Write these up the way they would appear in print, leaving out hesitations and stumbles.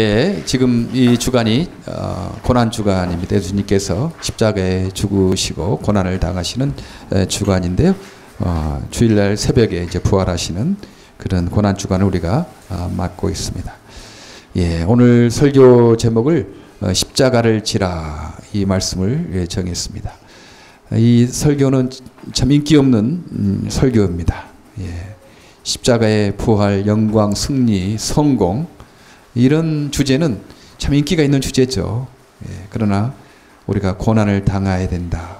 예, 지금 이 주간이 고난 주간입니다. 예수님께서 십자가에 죽으시고 고난을 당하시는 주간인데요. 주일날 새벽에 이제 부활하시는 그런 고난 주간을 우리가 맞고 있습니다. 예, 오늘 설교 제목을 십자가를 지라 이 말씀을 정했습니다. 이 설교는 참 인기 없는 설교입니다. 예, 십자가의 부활, 영광, 승리, 성공 이런 주제는 참 인기가 있는 주제죠. 예, 그러나 우리가 고난을 당해야 된다.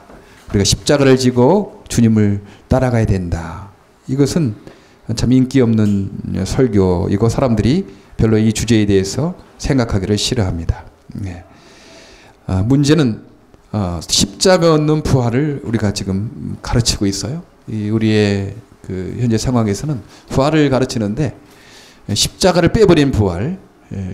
우리가 십자가를 지고 주님을 따라가야 된다. 이것은 참 인기 없는 설교이고 사람들이 별로 이 주제에 대해서 생각하기를 싫어합니다. 예. 문제는 십자가 없는 부활을 우리가 지금 가르치고 있어요. 우리의 그 현재 상황에서는 부활을 가르치는데 십자가를 빼버린 부활,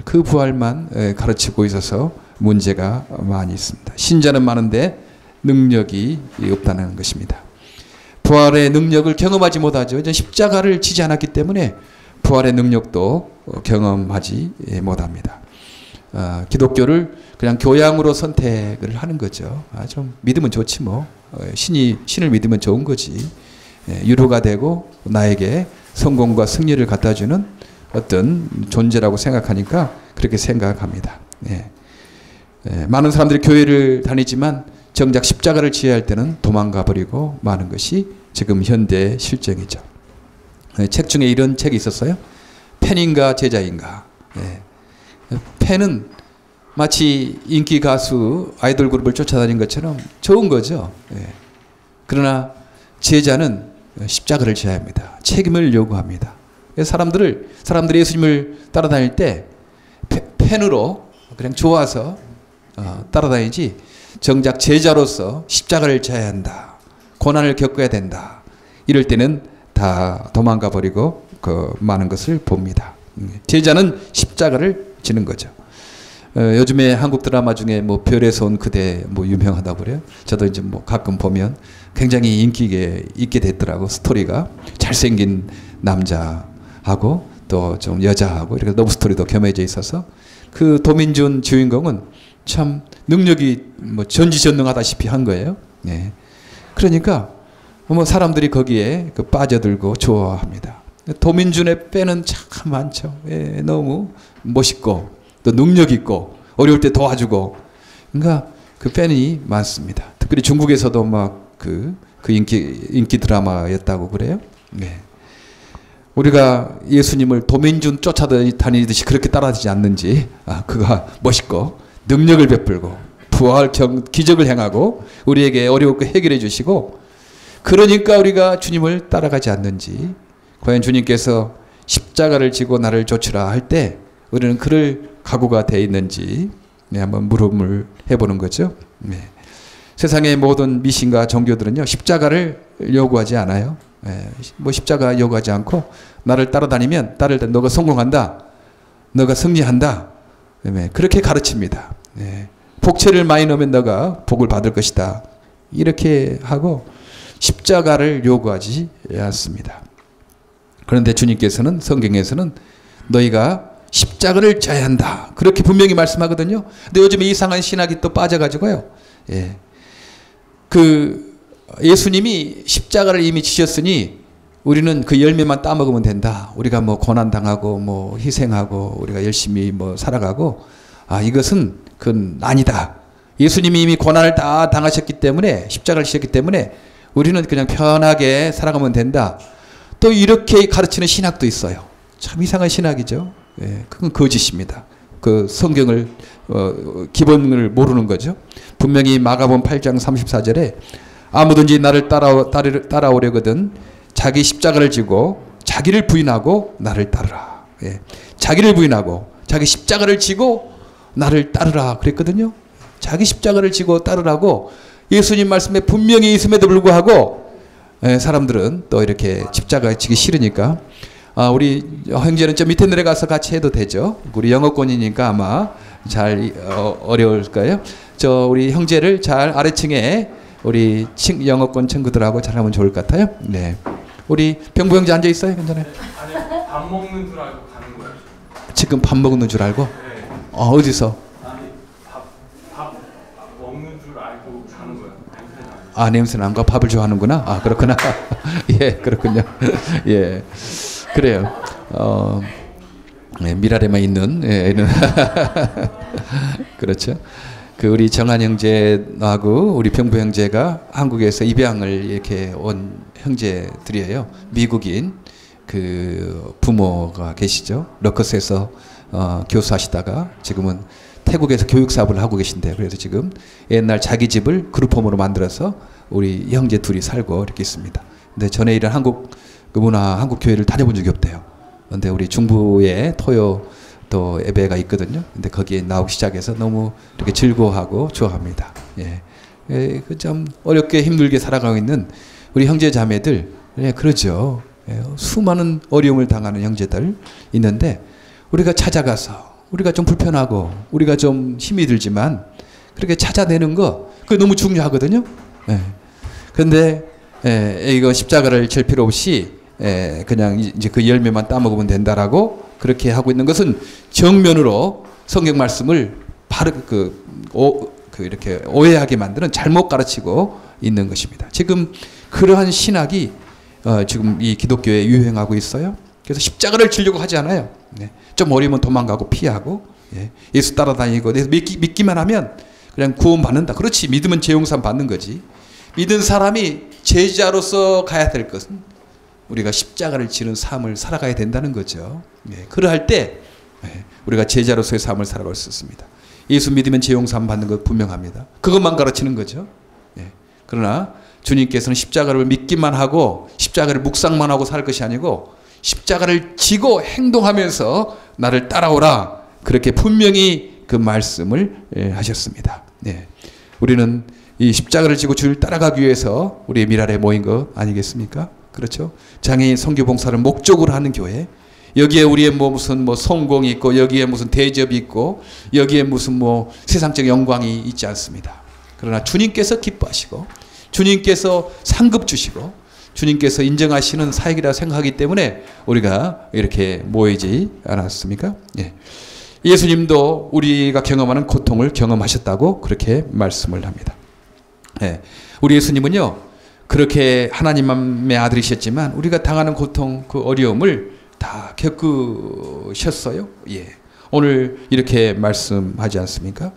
그 부활만 가르치고 있어서 문제가 많이 있습니다. 신자는 많은데 능력이 없다는 것입니다. 부활의 능력을 경험하지 못하죠. 십자가를 지지 않았기 때문에 부활의 능력도 경험하지 못합니다. 기독교를 그냥 교양으로 선택을 하는 거죠. 좀 믿으면 좋지 뭐. 신을 믿으면 좋은 거지. 유로가 되고 나에게 성공과 승리를 갖다주는 어떤 존재라고 생각하니까 그렇게 생각합니다. 많은 사람들이 교회를 다니지만 정작 십자가를 지어야 할 때는 도망가 버리고 마는 것이 지금 현대 실정이죠. 책 중에 이런 책이 있었어요. 팬인가 제자인가. 팬은 마치 인기 가수 아이돌 그룹을 쫓아다닌 것처럼 좋은 거죠. 그러나 제자는 십자가를 지어야 합니다. 책임을 요구합니다. 사람들이 예수님을 따라다닐 때 팬으로 그냥 좋아서 따라다니지 정작 제자로서 십자가를 져야 한다. 고난을 겪어야 된다. 이럴 때는 다 도망가 버리고 많은 것을 봅니다. 제자는 십자가를 지는 거죠. 요즘에 한국 드라마 중에 뭐 별에서 온 그대 뭐 유명하다고 그래요. 저도 이제 뭐 가끔 보면 굉장히 인기 있게 됐더라고. 스토리가 잘생긴 남자하고 또 좀 여자하고 이렇게 러브 스토리도 겸해져 있어서 그 도민준 주인공은 참 능력이 뭐 전지전능하다시피 한 거예요. 그러니까 뭐 사람들이 거기에 빠져들고 좋아합니다. 도민준의 팬은 참 많죠. 너무 멋있고 또 능력 있고 어려울 때 도와주고 그러니까 그 팬이 많습니다. 특별히 중국에서도 막 그 인기 드라마였다고 그래요. 우리가 예수님을 도민준 쫓아다니듯이 그렇게 따라다니지 않는지 그가 멋있고 능력을 베풀고 부활 기적을 행하고 우리에게 어려운 거 해결해 주시고 그러니까 우리가 주님을 따라가지 않는지 과연 주님께서 십자가를 지고 나를 쫓으라 할 때 우리는 그럴 각오가 되어 있는지 한번 물음을 해보는 거죠. 세상의 모든 미신과 종교들은요 십자가를 요구하지 않아요. 뭐 십자가 요구하지 않고 나를 따라다니면 너가 성공한다, 너가 승리한다, 그렇게 가르칩니다. 복채를 많이 넣으면 너가 복을 받을 것이다. 이렇게 하고 십자가를 요구하지 않습니다. 그런데 주님께서는 성경에서는 너희가 십자가를 져야 한다. 그렇게 분명히 말씀하거든요. 근데 요즘에 이상한 신학이 또 빠져가지고요. 예수님이 십자가를 이미 지셨으니 우리는 그 열매만 따먹으면 된다. 우리가 뭐 고난당하고 뭐 희생하고 우리가 열심히 뭐 살아가고 이것은 그건 아니다. 예수님이 이미 고난을 다 당하셨기 때문에 십자가를 지셨기 때문에 우리는 그냥 편하게 살아가면 된다. 또 이렇게 가르치는 신학도 있어요. 참 이상한 신학이죠. 그건 거짓입니다. 그 성경을 기본을 모르는 거죠. 분명히 마가복음 8장 34절에 아무든지 나를 따라오려거든 자기 십자가를 지고 자기를 부인하고 나를 따르라. 자기를 부인하고 자기 십자가를 지고 나를 따르라 그랬거든요. 자기 십자가를 지고 따르라고 예수님 말씀에 분명히 있음에도 불구하고 사람들은 또 이렇게 십자가 지기 싫으니까 우리 형제는 좀 밑에 내려가서 같이 해도 되죠. 우리 영어권이니까 아마 잘 어려울 거예요. 우리 형제를 잘 아래층에 우리 영어권 친구들하고 잘하면 좋을 것 같아요. 우리 병부 형제 앉아 있어요? 괜찮아요? 아니 밥 먹는 줄 알고 가는 거예요. 지금 밥 먹는 줄 알고? 어디서? 아니 밥 먹는 줄 알고 자는 거야. 아, 냄새 난거 밥을 좋아하는구나. 아, 그렇구나. 예, 그렇군요. 예, 그래요. 네, 미랄에만 있는, 예, 그렇죠. 그 우리 정한 형제하고 우리 병부 형제가 한국에서 입양을 이렇게 온 형제들이에요. 미국인 그 부모가 계시죠. 러커스에서 교수하시다가 지금은 태국에서 교육 사업을 하고 계신데요. 그래서 지금 옛날 자기 집을 그룹홈으로 만들어서 우리 형제 둘이 살고 이렇게 있습니다. 근데 전에 일은 한국 그 문화 한국 교회를 다녀본 적이 없대요. 근데 우리 중부에 토요 또 예배가 있거든요. 근데 거기에 나오기 시작해서 너무 이렇게 즐거워하고 좋아합니다. 예, 그 좀 어렵게 힘들게 살아가고 있는 우리 형제 자매들, 예, 그러죠. 예, 수많은 어려움을 당하는 형제들 있는데 우리가 찾아가서 우리가 좀 불편하고 우리가 좀 힘이 들지만 그렇게 찾아내는 거 그게 너무 중요하거든요. 예. 그런데 이거 십자가를 질 필요 없이 그냥 이제 그 열매만 따먹으면 된다라고 그렇게 하고 있는 것은 정면으로 성경 말씀을 바로 이렇게 오해하게 만드는 잘못 가르치고 있는 것입니다. 지금 그러한 신학이 지금 이 기독교에 유행하고 있어요. 그래서 십자가를 지려고 하지 않아요. 네. 좀 어리면 도망가고 피하고, 예. 예수 따라다니고 믿기만 하면 그냥 구원받는다. 그렇지. 믿으면 죄용산 받는 거지. 믿은 사람이 제자로서 가야 될 것은 우리가 십자가를 지는 삶을 살아가야 된다는 거죠. 예. 그러할 때 우리가 제자로서의 삶을 살아갈 수 있습니다. 예수 믿으면 죄용산 받는 것 분명합니다. 그것만 가르치는 거죠. 예. 그러나 주님께서는 십자가를 믿기만 하고 십자가를 묵상만 하고 살 것이 아니고 십자가를 지고 행동하면서 나를 따라오라. 그렇게 분명히 그 말씀을 하셨습니다. 예. 우리는 이 십자가를 지고 주를 따라가기 위해서 우리 미랄에 모인 것 아니겠습니까? 그렇죠? 장애인 선교봉사를 목적으로 하는 교회. 여기에 우리의 무슨 성공이 있고 여기에 무슨 대접이 있고 여기에 무슨 세상적 영광이 있지 않습니다. 그러나 주님께서 기뻐하시고 주님께서 상급 주시고 주님께서 인정하시는 사역이라 생각하기 때문에 우리가 이렇게 모이지 않았습니까? 예. 예수님도 우리가 경험하는 고통을 경험하셨다고 그렇게 말씀을 합니다. 예. 우리 예수님은요, 그렇게 하나님의 아들이셨지만 우리가 당하는 고통, 그 어려움을 다 겪으셨어요. 예. 오늘 이렇게 말씀하지 않습니까?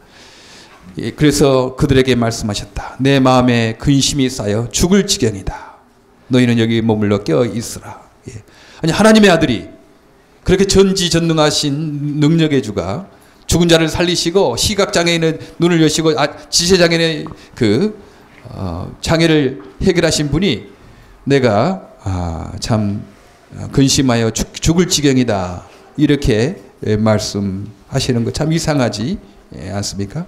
예. 그래서 그들에게 말씀하셨다. 내 마음에 근심이 쌓여 죽을 지경이다. 너희는 여기 머물러 깨어 있으라. 예. 아니, 하나님의 아들이 그렇게 전지전능하신 능력의 주가 죽은 자를 살리시고 시각장애인의 눈을 여시고 지체장애인의 장애를 해결하신 분이 내가 참 근심하여 죽을 지경이다. 이렇게 말씀하시는 거 참 이상하지 않습니까?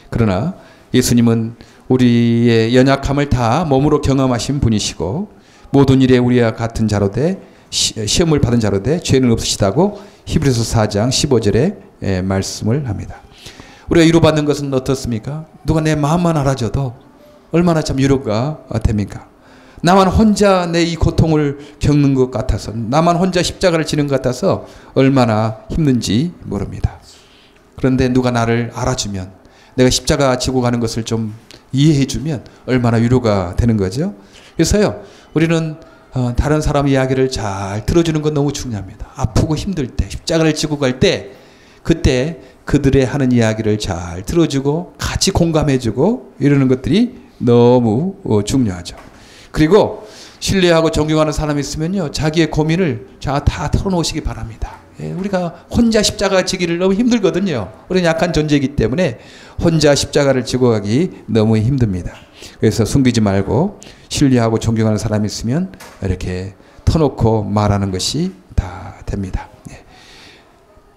그러나 예수님은 우리의 연약함을 다 몸으로 경험하신 분이시고 모든 일에 우리와 같은 자로 돼 시험을 받은 자로 돼 죄는 없으시다고 히브리서 4장 15절에 말씀을 합니다. 우리가 위로받는 것은 어떻습니까? 누가 내 마음만 알아줘도 얼마나 참 위로가 됩니까? 나만 혼자 내 이 고통을 겪는 것 같아서 나만 혼자 십자가를 지는 것 같아서 얼마나 힘든지 모릅니다. 그런데 누가 나를 알아주면 내가 십자가 지고 가는 것을 좀 이해해주면 얼마나 위로가 되는 거죠. 그래서요, 우리는 다른 사람 이야기를 잘 들어주는 건 너무 중요합니다. 아프고 힘들 때, 십자가를 지고 갈 때, 그때 그들의 하는 이야기를 잘 들어주고 같이 공감해주고 이러는 것들이 너무 중요하죠. 그리고 신뢰하고 존경하는 사람이 있으면요, 자기의 고민을 다 털어놓으시기 바랍니다. 예, 우리가 혼자 십자가 지기를 너무 힘들거든요. 우리는 약한 존재이기 때문에 혼자 십자가를 지고 가기 너무 힘듭니다. 그래서 숨기지 말고 신뢰하고 존경하는 사람이 있으면 이렇게 터놓고 말하는 것이 다 됩니다. 예.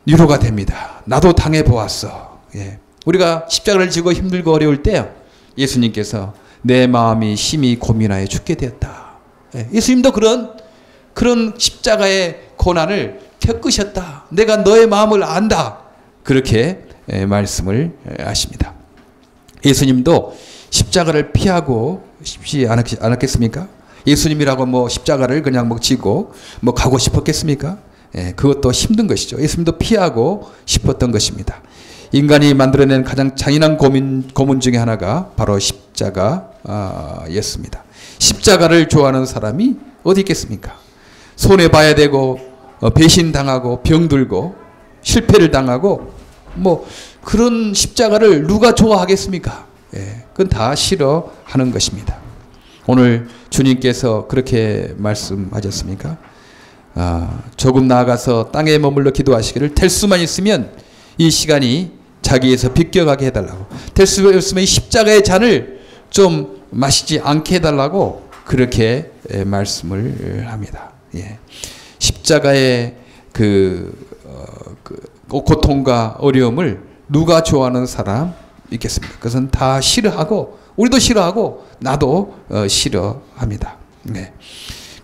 위로가 됩니다. 나도 당해보았어. 예. 우리가 십자가를 지고 힘들고 어려울 때 예수님께서 내 마음이 심히 고민하여 죽게 되었다. 예. 예수님도 그런 십자가의 고난을 겪으셨다. 내가 너의 마음을 안다. 그렇게 말씀을 하십니다. 예수님도 십자가를 피하고 싶지 않았겠습니까? 예수님이라고 십자가를 그냥 지고 가고 싶었겠습니까? 그것도 힘든 것이죠. 예수님도 피하고 싶었던 것입니다. 인간이 만들어낸 가장 잔인한 고문 중에 하나가 바로 십자가였습니다. 십자가를 좋아하는 사람이 어디 있겠습니까? 손해봐야 되고 배신당하고 병들고 실패를 당하고 뭐 그런 십자가를 누가 좋아하겠습니까? 예, 그건 다 싫어하는 것입니다. 오늘 주님께서 그렇게 말씀하셨습니까? 조금 나아가서 땅에 머물러 기도하시기를 될 수만 있으면 이 시간이 자기에서 비껴가게 해달라고, 될 수 없으면 이 십자가의 잔을 좀 마시지 않게 해달라고 그렇게 말씀을 합니다. 예. 십자가의 고통과 어려움을 누가 좋아하는 사람 있겠습니까? 그것은 다 싫어하고, 우리도 싫어하고 나도 싫어합니다. 네.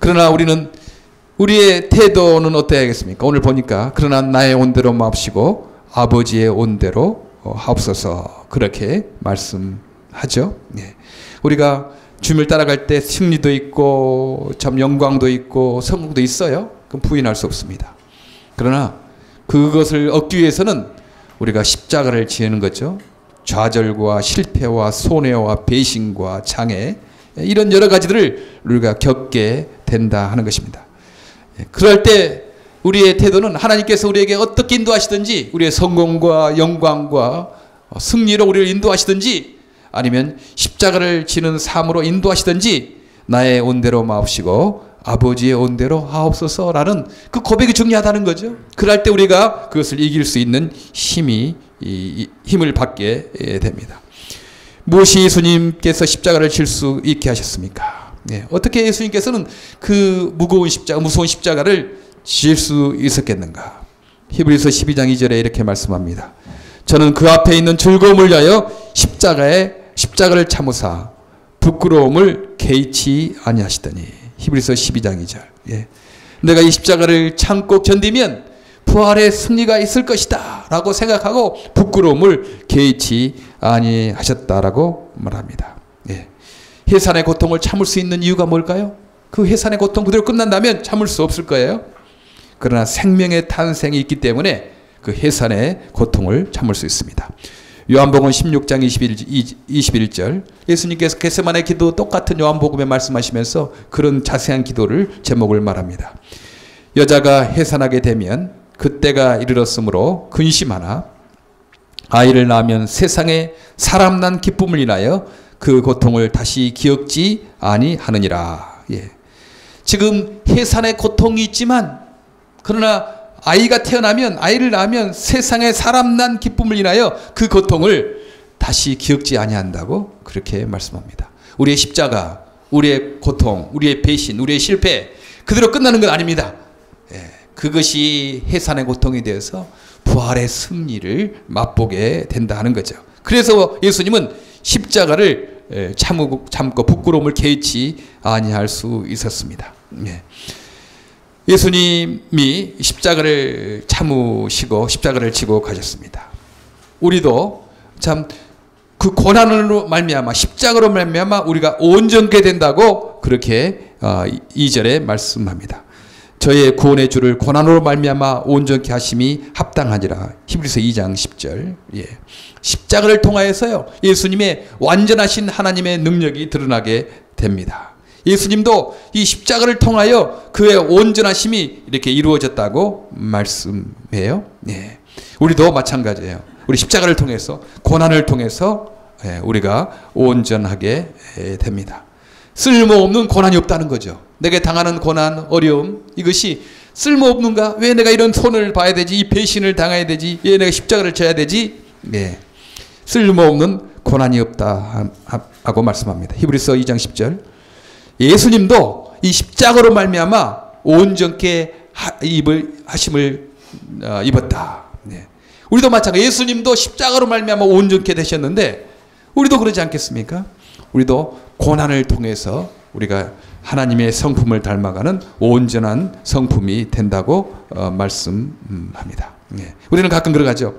그러나 우리의 태도는 어떠해야겠습니까? 오늘 보니까 그러나 나의 온대로 마옵시고 아버지의 온대로 하옵소서, 그렇게 말씀하죠. 네. 우리가 주님을 따라갈 때 승리도 있고 참 영광도 있고 성공도 있어요. 그건 부인할 수 없습니다. 그러나 그것을 얻기 위해서는 우리가 십자가를 지는 거죠. 좌절과 실패와 손해와 배신과 장애, 이런 여러 가지들을 우리가 겪게 된다 하는 것입니다. 그럴 때 우리의 태도는 하나님께서 우리에게 어떻게 인도하시든지, 우리의 성공과 영광과 승리로 우리를 인도하시든지, 아니면 십자가를 지는 삶으로 인도하시든지 나의 온대로 마옵시고 아버지의 온대로 하옵소서라는 그 고백이 중요하다는 거죠. 그럴 때 우리가 그것을 이길 수 있는 힘을 받게 됩니다. 무엇이 예수님께서 십자가를 질 수 있게 하셨습니까? 네. 어떻게 예수님께서는 그 무서운 십자가를 질 수 있었겠는가? 히브리서 12장 2절에 이렇게 말씀합니다. 저는 그 앞에 있는 즐거움을 위하여 십자가를 참으사 부끄러움을 개의치 아니하시더니. 히브리서 12장 2절. 예. 내가 이 십자가를 참고 견디면 부활의 승리가 있을 것이다 라고 생각하고 부끄러움을 개의치 아니하셨다라고 말합니다. 예. 해산의 고통을 참을 수 있는 이유가 뭘까요? 그 해산의 고통 그대로 끝난다면 참을 수 없을 거예요. 그러나 생명의 탄생이 있기 때문에 그 해산의 고통을 참을 수 있습니다. 요한복음 16장 21절, 예수님께서 겟세마네 기도 똑같은 요한복음에 말씀하시면서 그런 자세한 기도를 제목을 말합니다. 여자가 해산하게 되면 그때가 이르렀으므로 근심하나 아이를 낳으면 세상에 사람 난 기쁨을 인하여 그 고통을 다시 기억지 아니하느니라. 예. 지금 해산의 고통이 있지만, 그러나 아이가 태어나면, 아이를 낳으면 세상에 사람 난 기쁨을 인하여 그 고통을 다시 기억지 아니한다고 그렇게 말씀합니다. 우리의 십자가, 우리의 고통, 우리의 배신, 우리의 실패 그대로 끝나는 건 아닙니다. 예, 그것이 해산의 고통이 되어서 부활의 승리를 맛보게 된다 하는 거죠. 그래서 예수님은 십자가를 참고 부끄러움을 개의치 아니할 수 있었습니다. 예. 예수님이 십자가를 참으시고 십자가를 지고 가셨습니다. 우리도 참 그 고난으로 말미암아, 십자가로 말미암아 우리가 온전케 된다고 그렇게 2절에 말씀합니다. 저의 구원의 주를 고난으로 말미암아 온전케 하심이 합당하니라. 히브리서 2장 10절. 예. 십자가를 통하여서요, 예수님의 완전하신 하나님의 능력이 드러나게 됩니다. 예수님도 이 십자가를 통하여 그의 온전하심이 이렇게 이루어졌다고 말씀해요. 예. 우리도 마찬가지예요. 우리 십자가를 통해서, 고난을 통해서 우리가 온전하게 됩니다. 쓸모없는 고난이 없다는 거죠. 내게 당하는 고난, 어려움, 이것이 쓸모없는가? 왜 내가 이런 손을 봐야 되지? 이 배신을 당해야 되지? 왜 내가 십자가를 져야 되지? 네. 쓸모없는 고난이 없다 하고 말씀합니다. 히브리서 2장 10절. 예수님도 이 십자가로 말미암아 온전케 하심을 입었다. 네. 우리도 마찬가지. 예수님도 십자가로 말미암아 온전케 되셨는데 우리도 그러지 않겠습니까? 우리도 고난을 통해서 우리가 하나님의 성품을 닮아가는 온전한 성품이 된다고 말씀합니다. 네. 우리는 가끔 그러가죠.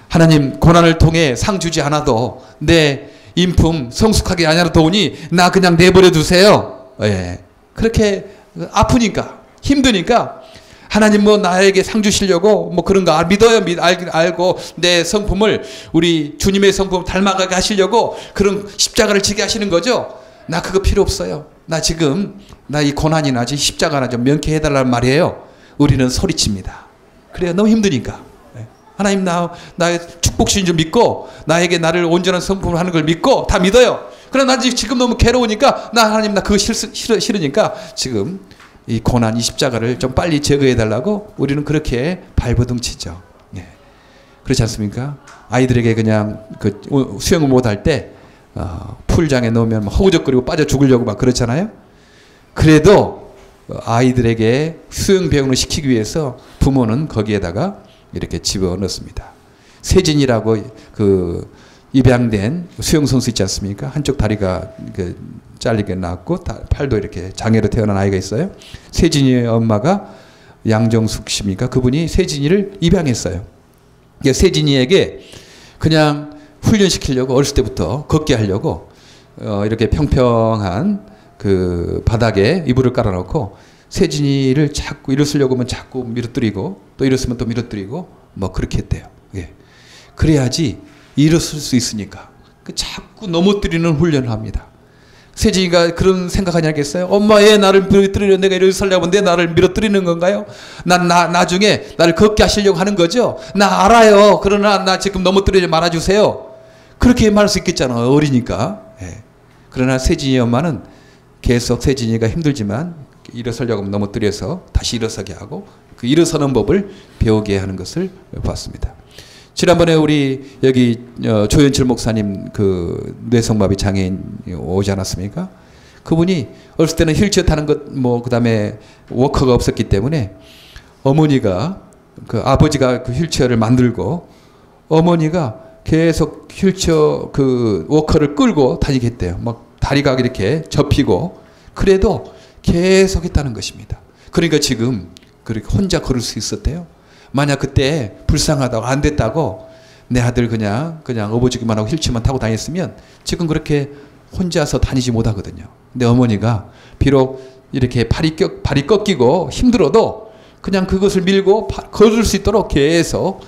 하나님, 고난을 통해 상 주지 않아도 내 인품 성숙하게 아니라도 오니 나 그냥 내버려 두세요. 예. 그렇게 아프니까, 힘드니까 하나님 뭐 나에게 상 주시려고 뭐 그런 거 믿어요. 알고 내 성품을 우리 주님의 성품을 닮아가게 하시려고 그런 십자가를 지게 하시는 거죠. 나 그거 필요 없어요. 나 지금 나 이 고난이나 십자가나 좀 면케해달라는 말이에요. 우리는 소리칩니다. 그래요. 너무 힘드니까. 하나님 나의 축복신 좀 믿고 나에게 나를 온전한 성품을 하는 걸 믿고 다 믿어요. 그러나 나 지금 너무 괴로우니까 나 하나님 나 그거 싫으니까 지금 이 고난 이 십자가를 좀 빨리 제거해 달라고 우리는 그렇게 발버둥치죠. 예. 그렇지 않습니까? 아이들에게 그냥 그 수영을 못할 때 풀장에 넣으면 허우적거리고 빠져 죽으려고 막 그렇잖아요. 그래도 아이들에게 수영 배움을 시키기 위해서 부모는 거기에다가 이렇게 집어넣습니다. 세진이라고 그 입양된 수영선수 있지 않습니까? 한쪽 다리가 잘리게 났고 팔도 이렇게 장애로 태어난 아이가 있어요. 세진이의 엄마가 양정숙 씨입니까? 그분이 세진이를 입양했어요. 세진이에게 그냥 훈련시키려고 어렸을 때부터 걷게 하려고 이렇게 평평한 그 바닥에 이불을 깔아놓고 세진이를 자꾸 일어서려고 하면 자꾸 밀어뜨리고 또 일어서면 또 밀어뜨리고 뭐 그렇게 했대요. 예. 그래야지 일어설 수 있으니까 자꾸 넘어뜨리는 훈련을 합니다. 세진이가 그런 생각하지 않겠어요? 엄마 얘 나를 밀어뜨리려 내가 일어서려고 하면 내 나를 밀어뜨리는 건가요? 나중에 나를 걷게 하시려고 하는 거죠? 나 알아요. 그러나 나 지금 넘어뜨리지 말아주세요. 그렇게 말할 수 있겠잖아. 어리니까. 예. 그러나 세진이 엄마는 계속 세진이가 힘들지만 일어서려고 하면 넘어뜨려서 다시 일어서게 하고 그 일어서는 법을 배우게 하는 것을 봤습니다. 지난번에 우리 여기 조현철 목사님 그 뇌성마비 장애인 오지 않았습니까? 그분이 어렸을 때는 휠체어 타는 것 뭐 그다음에 워커가 없었기 때문에 어머니가 그 아버지가 그 휠체어를 만들고 어머니가 계속 휠체어 그 워커를 끌고 다니게 했대요. 막 다리가 이렇게 접히고 그래도 계속 했다는 것입니다. 그러니까 지금 그렇게 혼자 걸을 수 있었대요. 만약 그때 불쌍하다고 안 됐다고 내 아들 그냥 업어주기만 하고 휠체어만 타고 다녔으면 지금 그렇게 혼자서 다니지 못하거든요. 근데 어머니가 비록 이렇게 발이 꺾이고 힘들어도 그냥 그것을 밀고 걸을 수 있도록 계속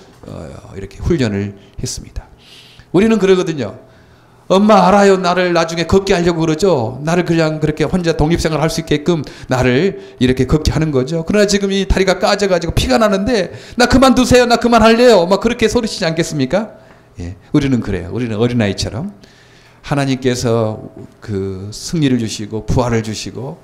이렇게 훈련을 했습니다. 우리는 그러거든요. 엄마 알아요. 나를 나중에 걷게 하려고 그러죠. 나를 그냥 그렇게 혼자 독립생활 할 수 있게끔 나를 이렇게 걷게 하는 거죠. 그러나 지금 이 다리가 까져가지고 피가 나는데 나 그만두세요. 나 그만할래요. 막 그렇게 소리치지 않겠습니까? 예, 우리는 그래요. 우리는 어린아이처럼 하나님께서 그 승리를 주시고 부활을 주시고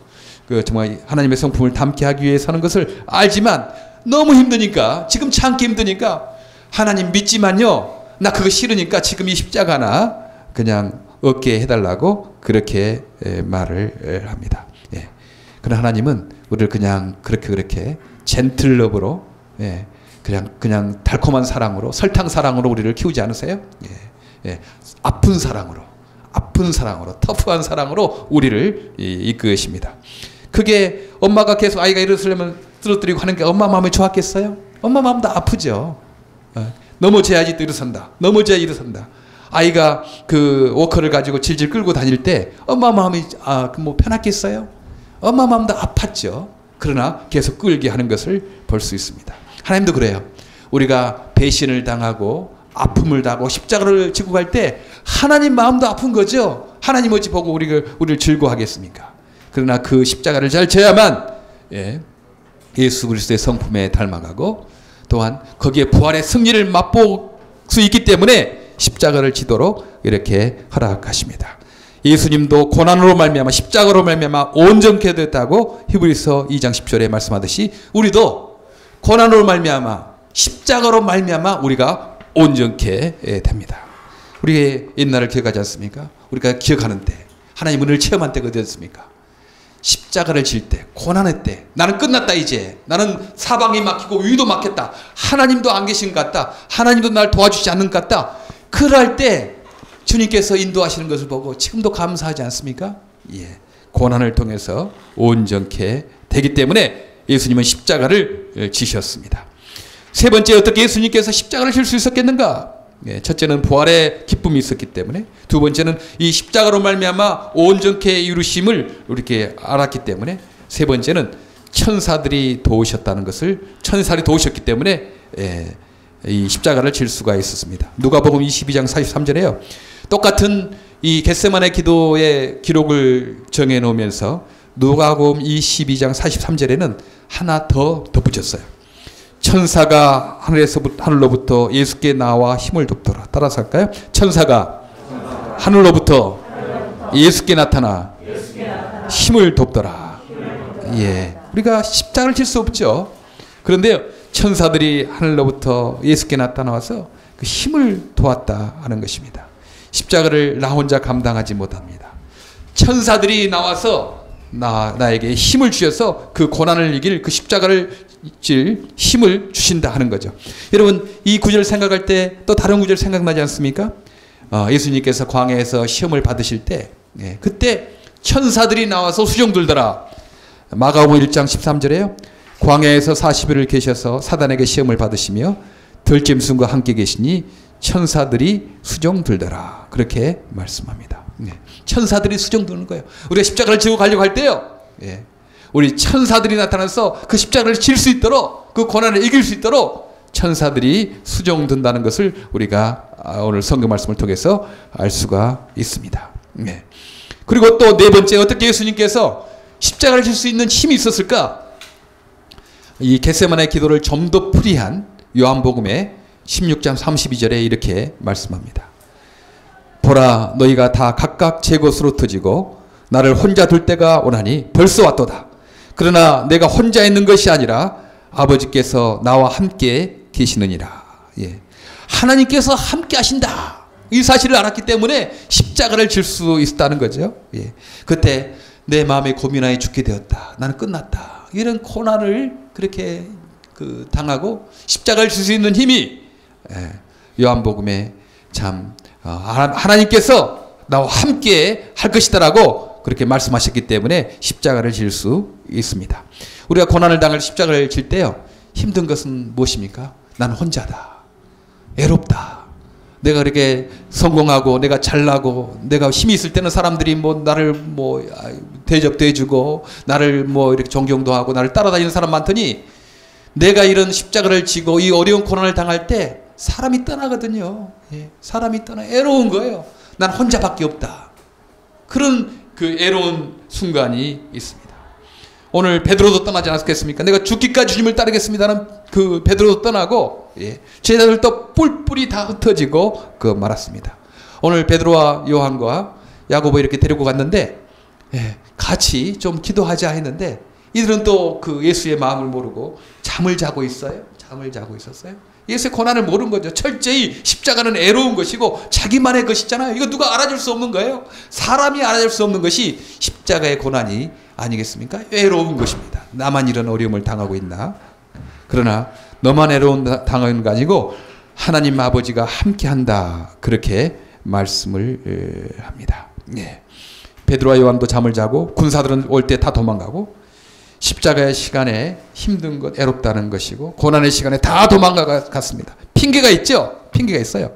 그 정말 하나님의 성품을 담게 하기 위해서 하는 것을 알지만 너무 힘드니까 지금 참기 힘드니까 하나님 믿지만요. 나 그거 싫으니까 지금 이 십자가나 그냥 얻게 해달라고 그렇게 말을 합니다. 예. 그러나 하나님은 우리를 그냥 그렇게 젠틀러브로 그냥 달콤한 사랑으로 설탕 사랑으로 우리를 키우지 않으세요? 예. 예. 아픈 사랑으로 터프한 사랑으로 우리를 이끄십니다. 그게 엄마가 계속 아이가 일어서려면 쓰러뜨리고 하는 게 엄마 마음이 좋았겠어요? 엄마 마음도 아프죠. 넘어져야지 또 일어선다. 넘어져야 일어선다. 아이가 그 워커를 가지고 질질 끌고 다닐 때 엄마 마음이 뭐 편했겠어요? 엄마 마음도 아팠죠. 그러나 계속 끌게 하는 것을 볼 수 있습니다. 하나님도 그래요. 우리가 배신을 당하고 아픔을 당하고 십자가를 지고 갈 때 하나님 마음도 아픈 거죠. 하나님 어찌 보고 우리를 즐거워하겠습니까? 그러나 그 십자가를 잘 져야만 예수 그리스도의 성품에 닮아가고 또한 거기에 부활의 승리를 맛볼 수 있기 때문에 십자가를 지도록 이렇게 허락하십니다. 예수님도 고난으로 말미암아 십자가로 말미암아 온전케 됐다고 히브리서 2장 10절에 말씀하듯이 우리도 고난으로 말미암아 십자가로 말미암아 우리가 온전케 됩니다. 우리 옛날을 기억하지 않습니까? 우리가 기억하는 때 하나님 은혜를 체험한 때가 어디였습니까? 십자가를 질 때, 고난의 때, 나는 끝났다 이제. 나는 사방이 막히고 위도 막혔다. 하나님도 안 계신 것 같다. 하나님도 날 도와주지 않는 것 같다. 그럴 때 주님께서 인도하시는 것을 보고 지금도 감사하지 않습니까? 예, 고난을 통해서 온전케 되기 때문에 예수님은 십자가를 지셨습니다. 세 번째, 어떻게 예수님께서 십자가를 질 수 있었겠는가? 예, 첫째는 부활의 기쁨이 있었기 때문에, 두 번째는 이 십자가로 말미암아 온전케 이루심을 이렇게 알았기 때문에, 세 번째는 천사들이 도우셨다는 것을, 천사들이 도우셨기 때문에 이 십자가를 질 수가 있었습니다. 누가복음 22장 43절에요. 똑같은 이 겟세마네 기도의 기록을 정해 놓으면서 누가복음 22장 43절에는 하나 더 덧붙였어요. 천사가 하늘로부터 예수께 나와 힘을 돕더라. 따라서 할까요? 천사가 하늘로부터 예수께 나타나 힘을 돕더라. 예, 우리가 십자가를 질 수 없죠. 그런데요, 천사들이 하늘로부터 예수께 나타나와서 그 힘을 도왔다 하는 것입니다. 십자가를 나 혼자 감당하지 못합니다. 천사들이 나와서 나에게 힘을 주셔서 그 고난을 이길, 그 십자가를 질 힘을 주신다 하는 거죠. 여러분, 이 구절 생각할 때 또 다른 구절 생각나지 않습니까? 예수님께서 광야에서 시험을 받으실 때, 그때 천사들이 나와서 수종 들더라. 마가복음 1장 13절에요. 광야에서 40일을 계셔서 사단에게 시험을 받으시며 들짐승과 함께 계시니 천사들이 수종 들더라. 그렇게 말씀합니다. 천사들이 수종 드는 거예요. 우리가 십자가를 지고 가려고 할 때요, 우리 천사들이 나타나서 그 십자가를 질 수 있도록, 그 고난을 이길 수 있도록 천사들이 수종 든다는 것을 우리가 오늘 성경 말씀을 통해서 알 수가 있습니다. 그리고 또 네 번째, 어떻게 예수님께서 십자가를 질 수 있는 힘이 있었을까? 이 겟세마네 기도를 좀 더 풀이한 요한복음의 16장 32절에 이렇게 말씀합니다. 보라, 너희가 다 각각 제 곳으로 터지고 나를 혼자 둘 때가 오나니 벌써 왔도다. 그러나 내가 혼자 있는 것이 아니라 아버지께서 나와 함께 계시느니라. 하나님께서 함께 하신다. 이 사실을 알았기 때문에 십자가를 질 수 있었다는 거죠. 그때 내 마음에 고민하여 죽게 되었다. 나는 끝났다. 이런 고난을 그렇게 당하고 십자가를 질 수 있는 힘이 요한복음에 참 하나님께서 나와 함께 할 것이다라고 그렇게 말씀하셨기 때문에 십자가를 질 수 있습니다. 우리가 고난을 당할 십자가를 질 때요, 힘든 것은 무엇입니까? 난 혼자다. 외롭다. 내가 이렇게 성공하고 내가 잘나고 내가 힘이 있을 때는 사람들이 나를 대접도 해주고 나를 이렇게 존경도 하고 나를 따라다니는 사람 많더니 내가 이런 십자가를 지고 이 어려운 고난을 당할 때 사람이 떠나거든요. 사람이 떠나 애로운 거예요. 난 혼자밖에 없다. 그런 그 애로운 순간이 있습니다. 오늘 베드로도 떠나지 않았겠습니까? 내가 죽기까지 주님을 따르겠습니다는 그 베드로도 떠나고 제자들도 뿔뿔이 다 흩어지고 말았습니다. 오늘 베드로와 요한과 야고보 이렇게 데리고 갔는데 같이 좀 기도하자 했는데 이들은 또 그 예수의 마음을 모르고 잠을 자고 있어요. 잠을 자고 있었어요. 예수의 고난을 모르는 거죠. 철저히 십자가는 애로운 것이고 자기만의 것이잖아요. 이거 누가 알아줄 수 없는 거예요. 사람이 알아줄 수 없는 것이 십자가의 고난이 아니겠습니까? 외로운 것입니다. 나만 이런 어려움을 당하고 있나? 그러나 너만 애로운 당하는 거 아니고 하나님 아버지가 함께한다. 그렇게 말씀을 합니다. 베드로와 요한도 잠을 자고 군사들은 올 때 다 도망가고 십자가의 시간에 힘든 것, 애롭다는 것이고 고난의 시간에 다 도망갔습니다. 핑계가 있죠? 핑계가 있어요.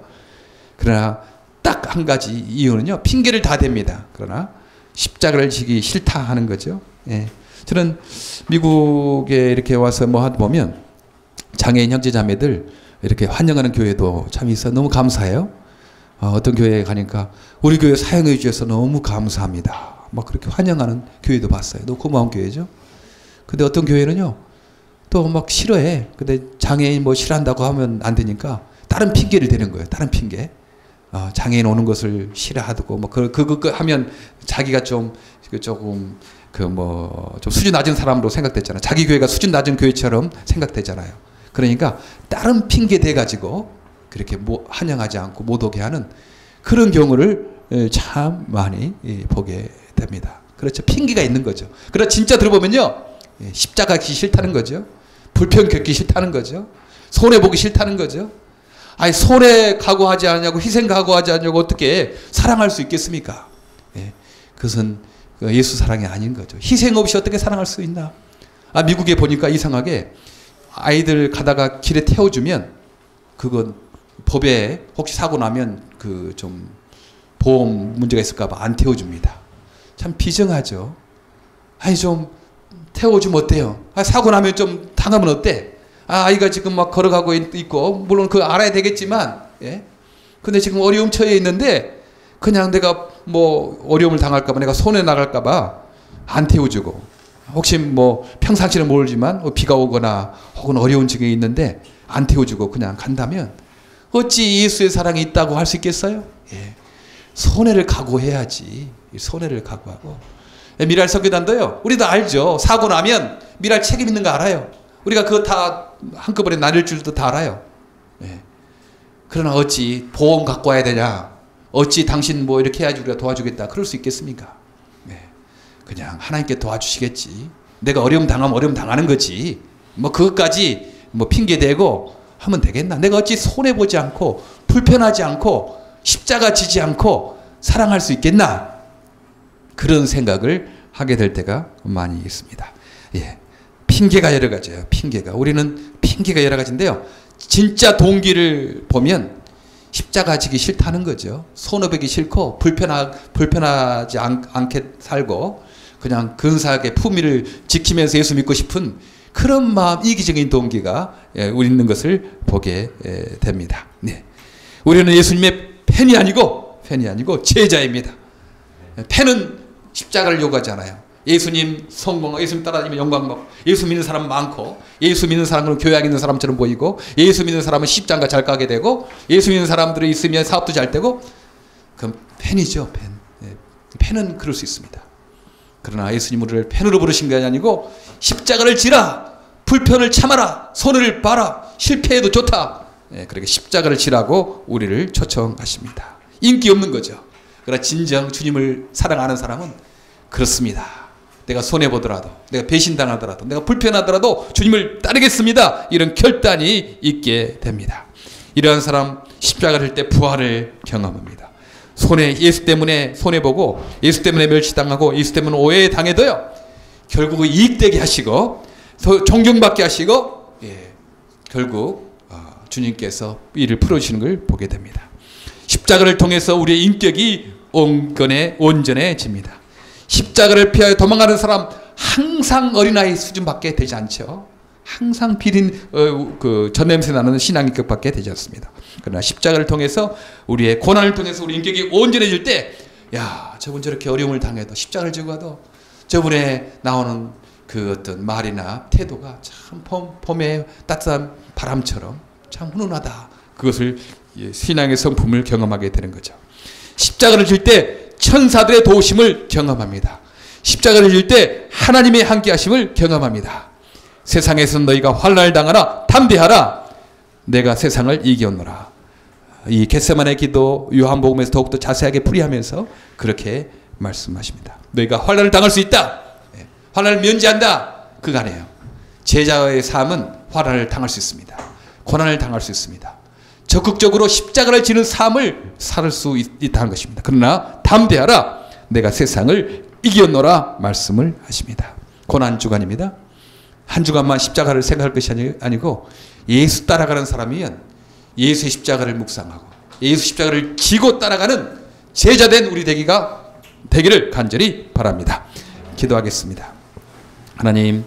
그러나 딱 한 가지 이유는요, 핑계를 다 댑니다. 그러나 십자가를 지기 싫다 하는 거죠. 저는 미국에 이렇게 와서 하다 보면 장애인 형제자매들 이렇게 환영하는 교회도 참 있어 너무 감사해요. 어떤 교회에 가니까 우리 교회 사용해 주셔서 너무 감사합니다. 막 그렇게 환영하는 교회도 봤어요. 너무 고마운 교회죠. 근데 어떤 교회는요, 또 막 싫어해. 근데 장애인 싫어한다고 하면 안 되니까 다른 핑계를 대는 거예요. 다른 핑계. 장애인 오는 것을 싫어하고 그거 하면 자기가 조금 좀 수준 낮은 사람으로 생각됐잖아요. 자기 교회가 수준 낮은 교회처럼 생각되잖아요. 그러니까 다른 핑계 대가지고 그렇게 환영하지 않고 못 오게 하는 그런 경우를 참 많이 보게 됩니다. 그렇죠. 핑계가 있는 거죠. 그러나 진짜 들어보면요, 십자가 가기 싫다는 거죠. 불편 겪기 싫다는 거죠. 손해보기 싫다는 거죠. 아니, 손해 각오하지 않냐고, 희생 각오하지 않냐고 어떻게 사랑할 수 있겠습니까? 그것은 예수 사랑이 아닌 거죠. 희생 없이 어떻게 사랑할 수 있나? 미국에 보니까 이상하게 아이들 가다가 길에 태워주면 그건 법에 혹시 사고 나면 좀 보험 문제가 있을까봐 안 태워줍니다. 참 비정하죠. 아니, 좀 태워주면 어때요? 사고 나면 좀 당하면 어때? 아이가 지금 막 걸어가고 있고, 물론 그거 알아야 되겠지만, 예? 근데 지금 어려움 처해 있는데, 그냥 내가 뭐 어려움을 당할까봐, 내가 손해 나갈까봐 안 태워주고, 혹시 뭐 평상시는 모르지만 비가 오거나 혹은 어려운 지경에 있는데 안 태워주고 그냥 간다면 어찌 예수의 사랑이 있다고 할 수 있겠어요? 예. 손해를 각오해야지. 손해를 각오하고. 미랄 선교단도요, 우리도 알죠. 사고 나면 미랄 책임 있는 거 알아요. 우리가 그거 다 한꺼번에 나눌 줄도 다 알아요. 예. 그러나 어찌 보험 갖고 와야 되냐, 어찌 당신 뭐 이렇게 해야지 우리가 도와주겠다, 그럴 수 있겠습니까? 예. 그냥 하나님께 도와주시겠지. 내가 어려움 당하면 어려움 당하는 거지. 뭐 그것까지 뭐 핑계 대고 하면 되겠나? 내가 어찌 손해 보지 않고 불편하지 않고 십자가 지지 않고 사랑할 수 있겠나? 그런 생각을 하게 될 때가 많이 있습니다. 예. 핑계가 여러 가지예요. 핑계가. 우리는 핑계가 여러 가지인데요. 진짜 동기를 보면 십자가 지기 싫다는 거죠. 손해보기 싫고 불편하지 않게 살고 그냥 근사하게 품위를 지키면서 예수 믿고 싶은 그런 마음, 이기적인 동기가 우리 있는 것을 보게 됩니다. 네. 우리는 예수님의 팬이 아니고 제자입니다. 팬은 십자가를 요구하잖아요. 예수님 성공, 예수님 따라다니면 영광 받고, 예수 믿는 사람 많고, 예수 믿는 사람은 교양 있는 사람처럼 보이고, 예수 믿는 사람은 십장가 잘 가게 되고, 예수 믿는 사람들이 있으면 사업도 잘 되고, 그럼 팬이죠, 팬. 네. 팬은 그럴 수 있습니다. 그러나 예수님 우리를 팬으로 부르신 게 아니고 십자가를 지라, 불편을 참아라, 손해를 봐라, 실패해도 좋다. 네, 그렇게 십자가를 지라고 우리를 초청하십니다. 인기 없는 거죠. 그러나 진정 주님을 사랑하는 사람은 그렇습니다. 내가 손해보더라도, 내가 배신당하더라도, 내가 불편하더라도 주님을 따르겠습니다. 이런 결단이 있게 됩니다. 이러한 사람 십자가를 질 때 부활을 경험합니다. 예수 때문에 손해보고, 예수 때문에 멸시당하고, 예수 때문에 오해당해도요, 결국 이익되게 하시고, 존경받게 하시고, 결국 주님께서 이를 풀어주시는 걸 보게 됩니다. 십자가를 통해서 우리의 인격이 온전해집니다. 십자가를 피하여 도망가는 사람 항상 어린아이 수준밖에 되지 않죠. 항상 비린 전냄새 나는 신앙인격밖에 되지 않습니다. 그러나 십자가를 통해서 우리의 고난을 통해서 우리 인격이 온전해질 때, 야, 저분 저렇게 어려움을 당해도 십자가를 지고 가도 저분의 나오는 그 어떤 말이나 태도가 참 봄의 따뜻한 바람처럼 참 훈훈하다. 그것을 신앙의 성품을 경험하게 되는 거죠. 십자가를 질 때 천사들의 도우심을 경험합니다. 십자가를 질 때 하나님의 함께하심을 경험합니다. 세상에서 너희가 환난을 당하나 담대하라. 내가 세상을 이겼노라. 이 겟세마네 기도 요한복음에서 더욱더 자세하게 풀이하면서 그렇게 말씀하십니다. 너희가 환난을 당할 수 있다. 환난을 면제한다. 그거 아니에요. 제자의 삶은 환난을 당할 수 있습니다. 고난을 당할 수 있습니다. 적극적으로 십자가를 지는 삶을 살 수 있다는 것입니다. 그러나 담대하라. 내가 세상을 이겼노라 말씀을 하십니다. 고난주간입니다. 한 주간만 십자가를 생각할 것이 아니고 예수 따라가는 사람이면 예수의 십자가를 묵상하고 예수 십자가를 지고 따라가는 제자된 우리 되기를 간절히 바랍니다. 기도하겠습니다. 하나님,